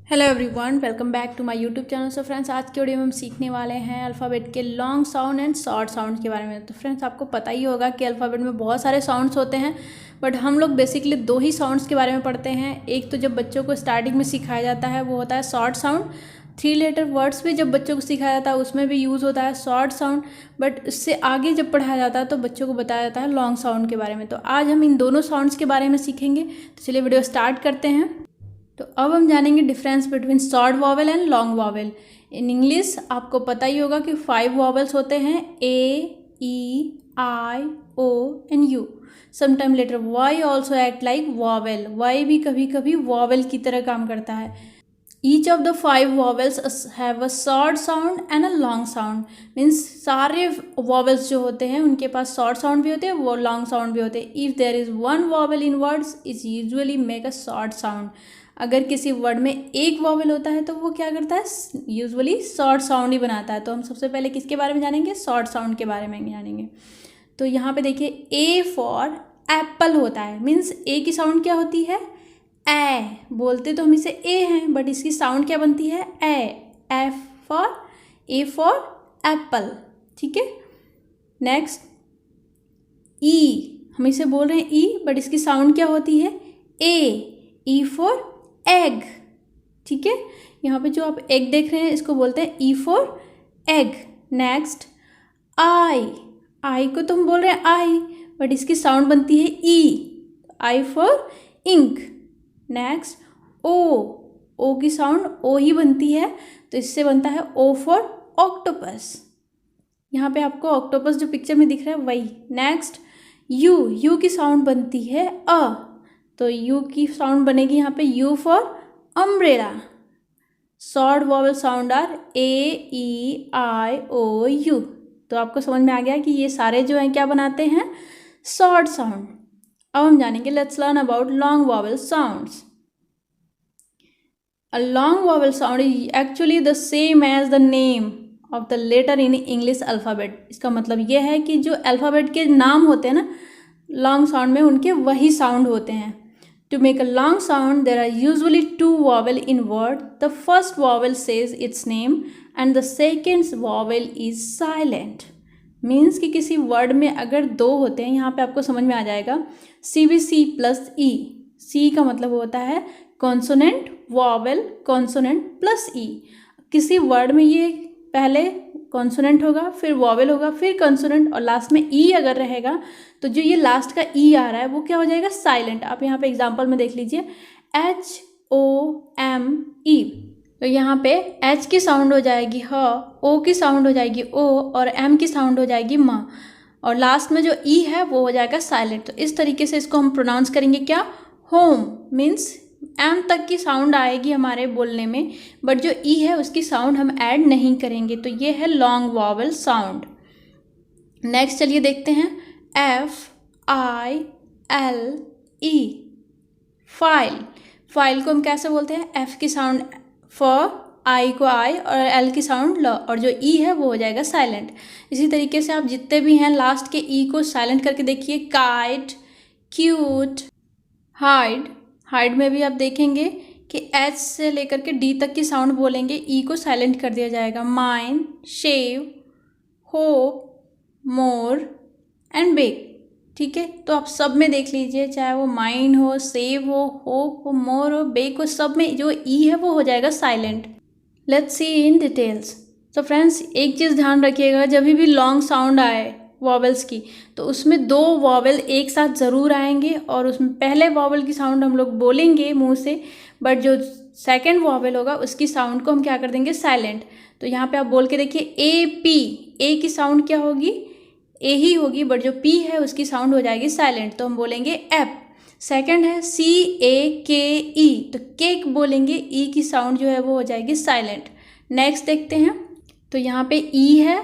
Hello everyone, welcome back to my YouTube channel. So friends, आज के video में हम सीखने वाले हैं अल्फ़ाबेट के long sound and short sound के बारे में। तो फ्रेंड्स, आपको पता ही होगा कि अल्फ़ाबेट में बहुत सारे साउंड्स होते हैं, बट हम लोग बेसिकली दो ही साउंड्स के बारे में पढ़ते हैं। एक तो जब बच्चों को स्टार्टिंग में सिखाया जाता है वो होता है शॉर्ट साउंड। 3 लेटर वर्ड्स भी जब बच्चों को सिखाया जाता है उसमें भी यूज़ होता है शॉर्ट साउंड, बट इससे आगे जब पढ़ाया जाता है तो बच्चों को बताया जाता है लॉन्ग साउंड के बारे में। तो आज हम इन दोनों साउंड्स के बारे में सीखेंगे। तो चलिए वीडियो स्टार्ट करते हैं। तो अब हम जानेंगे difference between short vowel and long vowel. In English आपको पता ही होगा कि 5 वॉवेल्स होते हैं, A, E, I, O and U. Sometime letter Y also act like vowel. Y भी कभी कभी वॉवेल की तरह काम करता है। Each of the 5 vowels have a short sound and a long sound. Means सारे वॉवेल्स जो होते हैं उनके पास शॉर्ट साउंड भी होते हैं, वो लॉन्ग साउंड भी होते हैं। If there is one vowel in words is usually make a short sound. अगर किसी वर्ड में एक वॉवेल होता है तो वो क्या करता है, यूजुअली शॉर्ट साउंड ही बनाता है। तो हम सबसे पहले किसके बारे में जानेंगे, शॉर्ट साउंड के बारे में जानेंगे। तो यहाँ पे देखिए, ए फॉर एप्पल होता है। मीन्स ए की साउंड क्या होती है, ए। बोलते तो हम इसे ए हैं, बट इसकी साउंड क्या बनती है, A. F for A for apple, ठीक है। नेक्स्ट ई, हम इसे बोल रहे हैं ई, बट इसकी साउंड क्या होती है, ए। ई फॉर एग, ठीक है। यहाँ पे जो आप एग देख रहे हैं इसको बोलते हैं E for egg. Next I, I को तो हम बोल रहे हैं आई, बट इसकी साउंड बनती है ई। I for ink. नेक्स्ट ओ, ओ की साउंड ओ ही बनती है, तो इससे बनता है ओ फॉर ऑक्टोपस। यहाँ पे आपको ऑक्टोपस जो पिक्चर में दिख रहा है वही। नेक्स्ट यू, यू की साउंड बनती है अ, तो यू की साउंड बनेगी यहाँ पे u for umbrella. Short vowel sound are a, E, I, o, u. तो आपको समझ में आ गया कि ये सारे जो हैं क्या बनाते हैं, शॉर्ट साउंड। अब हम जानेंगे, let's learn about long vowel sounds. A long vowel sound is actually the same as the name of the letter in English alphabet. इसका मतलब ये है कि जो अल्फ़ाबेट के नाम होते हैं ना लॉन्ग साउंड में, उनके वही साउंड होते हैं। To make a long sound, there are usually 2 vowels in word. The first vowel says its name and the second vowel is silent. Means कि किसी word में अगर 2 होते हैं, यहाँ पे आपको समझ में आ जाएगा, CBC प्लस E। C का मतलब होता है consonant, vowel, consonant plus E। किसी word में ये पहले कॉन्सोनेंट होगा, फिर वॉवेल होगा, फिर कॉन्सोनेंट और लास्ट में ई अगर रहेगा, तो जो ये लास्ट का ई आ रहा है वो क्या हो जाएगा, साइलेंट। आप यहाँ पे एग्जांपल में देख लीजिए, HOME। तो यहाँ पे एच की साउंड हो जाएगी ह, ओ की साउंड हो जाएगी ओ, और एम की साउंड हो जाएगी म, और लास्ट में जो ई है वो हो जाएगा साइलेंट। तो इस तरीके से इसको हम प्रोनाउंस करेंगे क्या, होम। मीन्स एम तक की साउंड आएगी हमारे बोलने में, बट जो ई है उसकी साउंड हम ऐड नहीं करेंगे। तो ये है लॉन्ग वॉवेल साउंड। नेक्स्ट चलिए देखते हैं, FILE, फाइल। फाइल को हम कैसे बोलते हैं, एफ की साउंड फॉर, आई को आई और एल की साउंड ल, और जो ई है वो हो जाएगा साइलेंट। इसी तरीके से आप जितने भी हैं लास्ट के ई को साइलेंट करके देखिए, काइट, क्यूट, हाइड। हाइड में भी आप देखेंगे कि एच से लेकर के डी तक की साउंड बोलेंगे, ई को साइलेंट कर दिया जाएगा। Mine, shave, hope, more and bake, ठीक है। तो आप सब में देख लीजिए, चाहे वो माइन हो, सेव हो, होप हो, मोर हो, बेक हो, सब में जो ई है वो हो जाएगा silent. Let's see in details. तो फ्रेंड्स, एक चीज़ ध्यान रखिएगा, जब भी लॉन्ग साउंड आए वॉवेल्स की, तो उसमें 2 वॉवेल एक साथ ज़रूर आएंगे, और उसमें पहले वॉवेल की साउंड हम लोग बोलेंगे मुंह से, बट जो सेकंड वॉवेल होगा उसकी साउंड को हम क्या कर देंगे, साइलेंट। तो यहाँ पे आप बोल के देखिए, AP, ए की साउंड क्या होगी, ए ही होगी, बट जो पी है उसकी साउंड हो जाएगी साइलेंट, तो हम बोलेंगे एप। सेकंड है CAKE, तो केक बोलेंगे, ई की साउंड जो है वो हो जाएगी साइलेंट। नेक्स्ट देखते हैं, तो यहाँ पे ई है,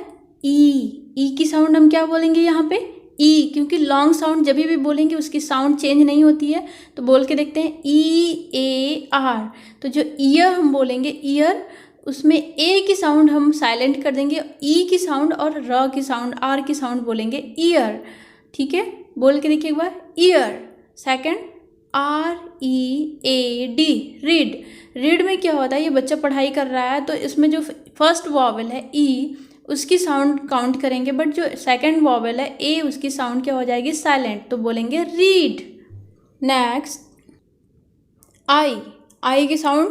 ई की साउंड हम क्या बोलेंगे यहाँ पे, ई, क्योंकि लॉन्ग साउंड जब भी बोलेंगे उसकी साउंड चेंज नहीं होती है। तो बोल के देखते हैं, EAR। तो जो ईयर हम बोलेंगे, ईयर, उसमें ए की साउंड हम साइलेंट कर देंगे, ई की साउंड और र की साउंड, आर की साउंड बोलेंगे ईयर, ठीक है। बोल के देखिए एक बार, ear. Second READ, read. Read में क्या होता है, ये बच्चा पढ़ाई कर रहा है तो इसमें जो फर्स्ट वॉवल है ई, उसकी साउंड काउंट करेंगे, बट जो सेकंड वॉवल है ए, उसकी साउंड क्या हो जाएगी, साइलेंट, तो बोलेंगे रीड। नेक्स्ट आई की साउंड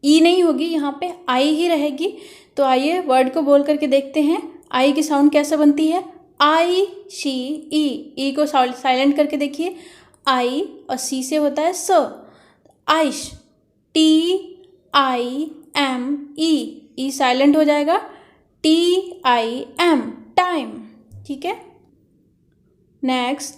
ई नहीं होगी, यहाँ पे आई ही रहेगी। तो आइए वर्ड को बोल करके देखते हैं आई की साउंड कैसे बनती है। आई शी ई को साइलेंट करके देखिए, आई और सी से होता है स। आइश, TIME, ई साइलेंट हो जाएगा, TIM, टाइम, ठीक है। नेक्स्ट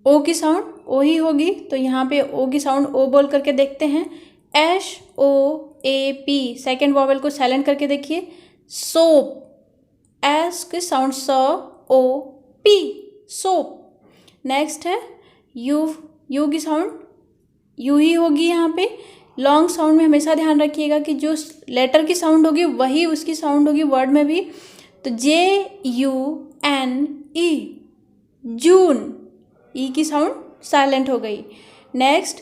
ओ की साउंड ओ ही होगी, तो यहाँ पे ओ की साउंड ओ बोल करके देखते हैं। SOAP, सेकेंड वॉवेल को साइलेंट करके देखिए। सोप, एस की साउंड SOP, सोप। नेक्स्ट है यू की साउंड यू ही होगी यहाँ पे। लॉन्ग साउंड में हमेशा ध्यान रखिएगा कि जो लेटर की साउंड होगी वही उसकी साउंड होगी वर्ड में भी। तो JUNE, जून, ई की साउंड साइलेंट हो गई। नेक्स्ट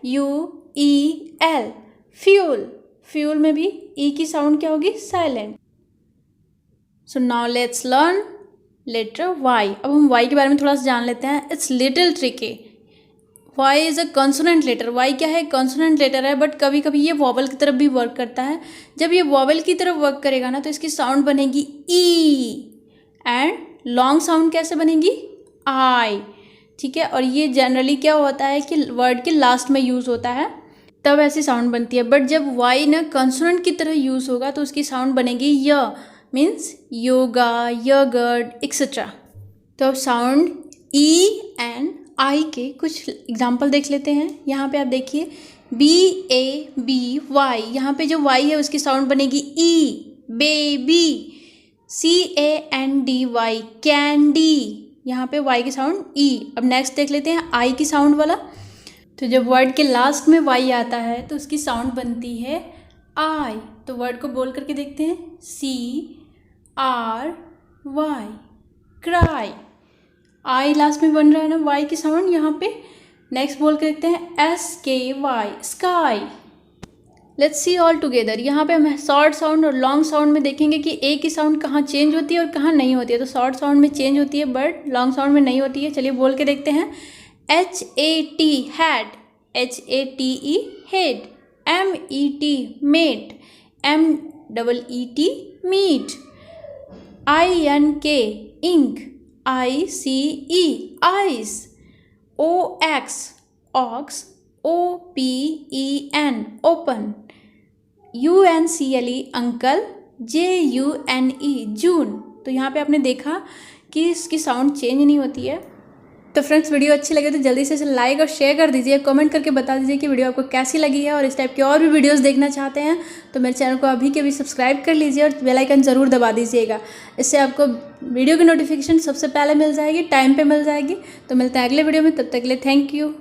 FUEL, फ्यूल, फ्यूल में भी ई की साउंड क्या होगी, silent. So now let's learn letter y. अब हम वाई के बारे में थोड़ा सा जान लेते हैं। It's little tricky. Y is a consonant letter. Y क्या है, कॉन्सोनेंट लेटर है, बट कभी कभी ये वॉवल की तरफ भी वर्क करता है। जब ये वॉवल की तरफ वर्क करेगा ना तो इसकी साउंड बनेगी ई, एंड लॉन्ग साउंड कैसे बनेगी, आई, ठीक है। और ये जनरली क्या होता है कि वर्ड के लास्ट में यूज़ होता है, तब ऐसी साउंड बनती है। बट जब वाई ना कॉन्सोनेंट की तरह यूज़ होगा तो उसकी साउंड बनेगी य, मीन्स योगा, यगर्ट, एक्सेट्रा। तो अब साउंड ई एंड आई के कुछ एग्जाम्पल देख लेते हैं। यहाँ पे आप देखिए BABY, यहाँ पे जो वाई है उसकी साउंड बनेगी ई, बेबी। CANDY, कैंडी, यहाँ पे वाई की साउंड ई। अब नेक्स्ट देख लेते हैं आई की साउंड वाला। तो जब वर्ड के लास्ट में वाई आता है तो उसकी साउंड बनती है आई। तो वर्ड को बोल करके देखते हैं, CRY, क्राई। आई लास्ट में बन रहा है ना वाई की साउंड यहाँ पे। नेक्स्ट बोल के देखते हैं SKY, sky. Let's see all together. यहाँ पे हम शॉर्ट साउंड और लॉन्ग साउंड में देखेंगे कि ए की साउंड कहाँ चेंज होती है और कहाँ नहीं होती है। तो शॉर्ट साउंड में चेंज होती है बट लॉन्ग साउंड में नहीं होती है। चलिए बोल के देखते हैं। HAT, हैट, HATE, हेड। MET, met, MEET, meet. INK, ink, ICE, ice. OX, ox, OPEN, open. UNCLE, uncle. JUNE, June. तो यहाँ पे आपने देखा कि इसकी साउंड चेंज नहीं होती है। तो फ्रेंड्स वीडियो अच्छी लगे तो जल्दी से इसे लाइक और शेयर कर दीजिए, कमेंट करके बता दीजिए कि वीडियो आपको कैसी लगी है। और इस टाइप के और भी वीडियोस देखना चाहते हैं तो मेरे चैनल को अभी के भी सब्सक्राइब कर लीजिए और बेल आइकन ज़रूर दबा दीजिएगा। इससे आपको वीडियो की नोटिफिकेशन सबसे पहले मिल जाएगी, टाइम पे मिल जाएगी। तो मिलते हैं अगले वीडियो में, तब तक के लिए थैंक यू।